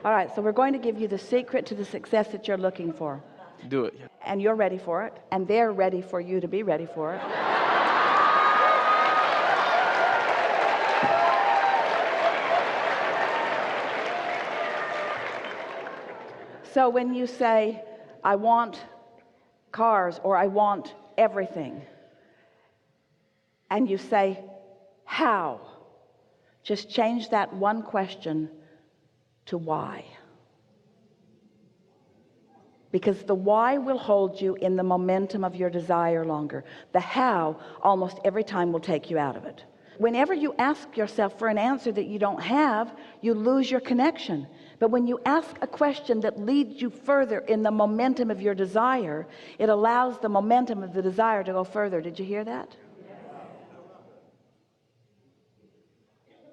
All right, so we're going to give you the secret to the success that you're looking for. Do it. And you're ready for it, and they're ready for you to be ready for it. So when you say, I want cars, or I want everything, and you say, how? Just change that one question to why. Because the why will hold you in the momentum of your desire longer. The how almost every time will take you out of it. Whenever you ask yourself for an answer that you don't have, you lose your connection. But when you ask a question that leads you further in the momentum of your desire, it allows the momentum of the desire to go further. Did you hear that?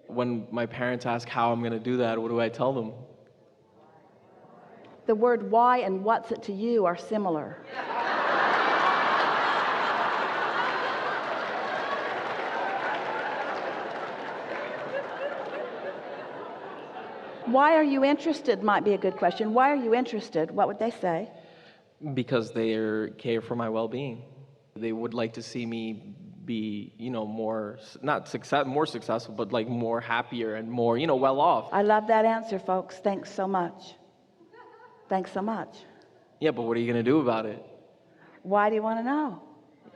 When my parents ask how I'm going to do that, what do I tell them? The word why and what's it to you are similar. Why are you interested might be a good question. Why are you interested? What would they say? Because they care for my well-being. They would like to see me be, more successful, but like more happier and more, well off. I love that answer, folks. Thanks so much. Thanks so much. Yeah, but what are you going to do about it? Why do you want to know?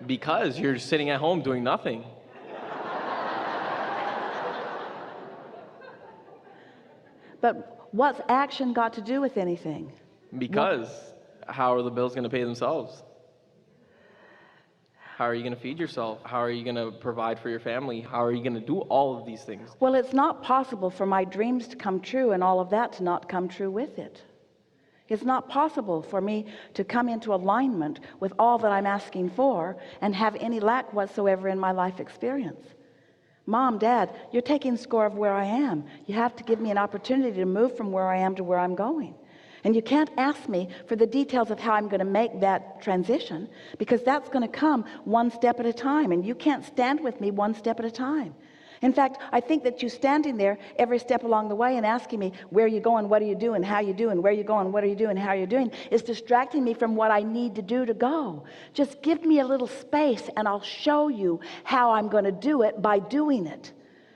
Because you're sitting at home doing nothing. But what's action got to do with anything? Because how are the bills going to pay themselves? How are you going to feed yourself? How are you going to provide for your family? How are you going to do all of these things? Well, it's not possible for my dreams to come true and all of that to not come true with it. It's not possible for me to come into alignment with all that I'm asking for and have any lack whatsoever in my life experience. Mom, Dad, you're taking score of where I am. You have to give me an opportunity to move from where I am to where I'm going. And you can't ask me for the details of how I'm going to make that transition, because that's going to come one step at a time, and you can't stand with me one step at a time. In fact, I think that you standing there every step along the way and asking me, where are you going, what are you doing, how are you doing, where are you going, what are you doing, how are you doing, is distracting me from what I need to do to go. Just give me a little space and I'll show you how I'm going to do it by doing it.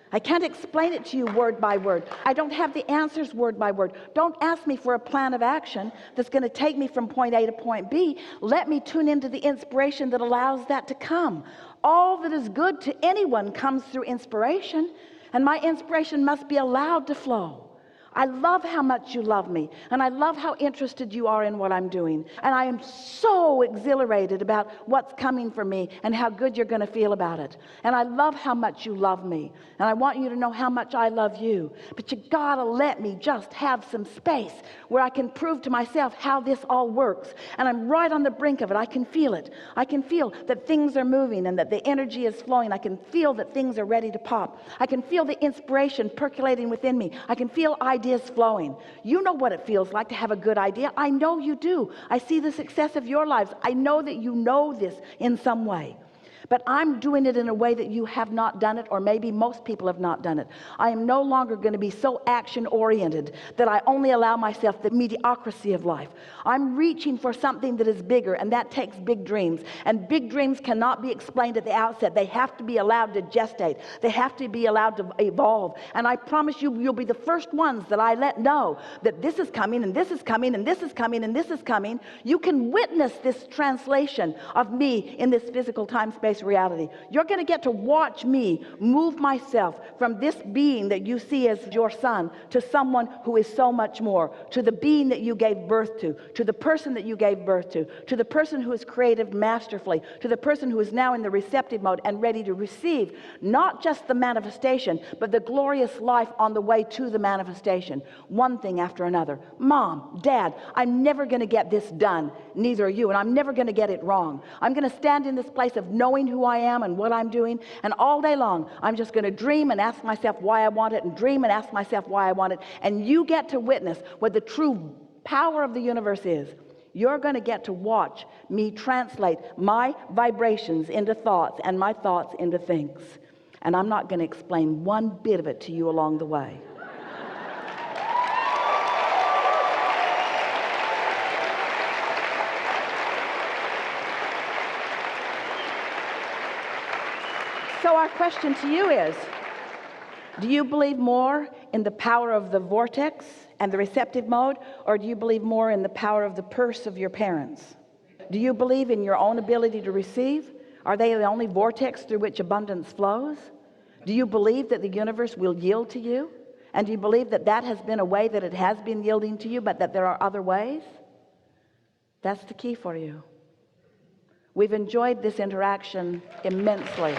I can't explain it to you word by word. I don't have the answers word by word. Don't ask me for a plan of action that's going to take me from point A to point B. Let me tune into the inspiration that allows that to come. All that is good to anyone comes through inspiration, and my inspiration must be allowed to flow. I love how much you love me, and I love how interested you are in what I'm doing, and I am so exhilarated about what's coming for me and how good you're going to feel about it. And I love how much you love me, and I want you to know how much I love you. But you gotta let me just have some space where I can prove to myself how this all works. And I'm right on the brink of it. I can feel it. I can feel that things are moving and that the energy is flowing. I can feel that things are ready to pop. I can feel the inspiration percolating within me. I can feel ideas flowing. You know what it feels like to have a good idea. I know you do. I see the success of your lives. I know that you know this in some way. But I'm doing it in a way that you have not done it, or maybe most people have not done it. I am no longer going to be so action-oriented that I only allow myself the mediocrity of life. I'm reaching for something that is bigger, and that takes big dreams. And big dreams cannot be explained at the outset. They have to be allowed to gestate. They have to be allowed to evolve. And I promise you, you'll be the first ones that I let know that this is coming, and this is coming, and this is coming, and this is coming. You can witness this translation of me in this physical time-space reality. You're going to get to watch me move myself from this being that you see as your son to someone who is so much more, to the being that you gave birth to the person that you gave birth to the person who is creative masterfully, to the person who is now in the receptive mode and ready to receive not just the manifestation, but the glorious life on the way to the manifestation. One thing after another. Mom, Dad, I'm never going to get this done. Neither are you, and I'm never going to get it wrong. I'm going to stand in this place of knowing who I am and what I'm doing, and all day long I'm just going to dream and ask myself why I want it, and dream and ask myself why I want it. And you get to witness what the true power of the universe is. You're going to get to watch me translate my vibrations into thoughts and my thoughts into things, and I'm not going to explain one bit of it to you along the way. so our question to you is, do you believe more in the power of the vortex and the receptive mode, or do you believe more in the power of the purse of your parents? Do you believe in your own ability to receive? Are they the only vortex through which abundance flows? Do you believe that the universe will yield to you? And do you believe that that has been a way that it has been yielding to you, but that there are other ways? That's the key for you. We've enjoyed this interaction immensely.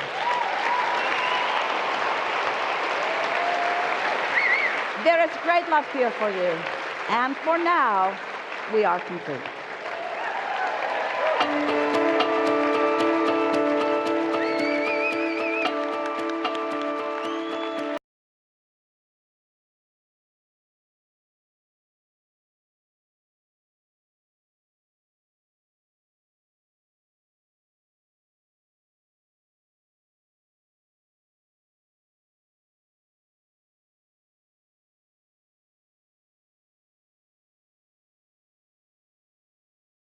There is great love here for you. And for now, we are complete.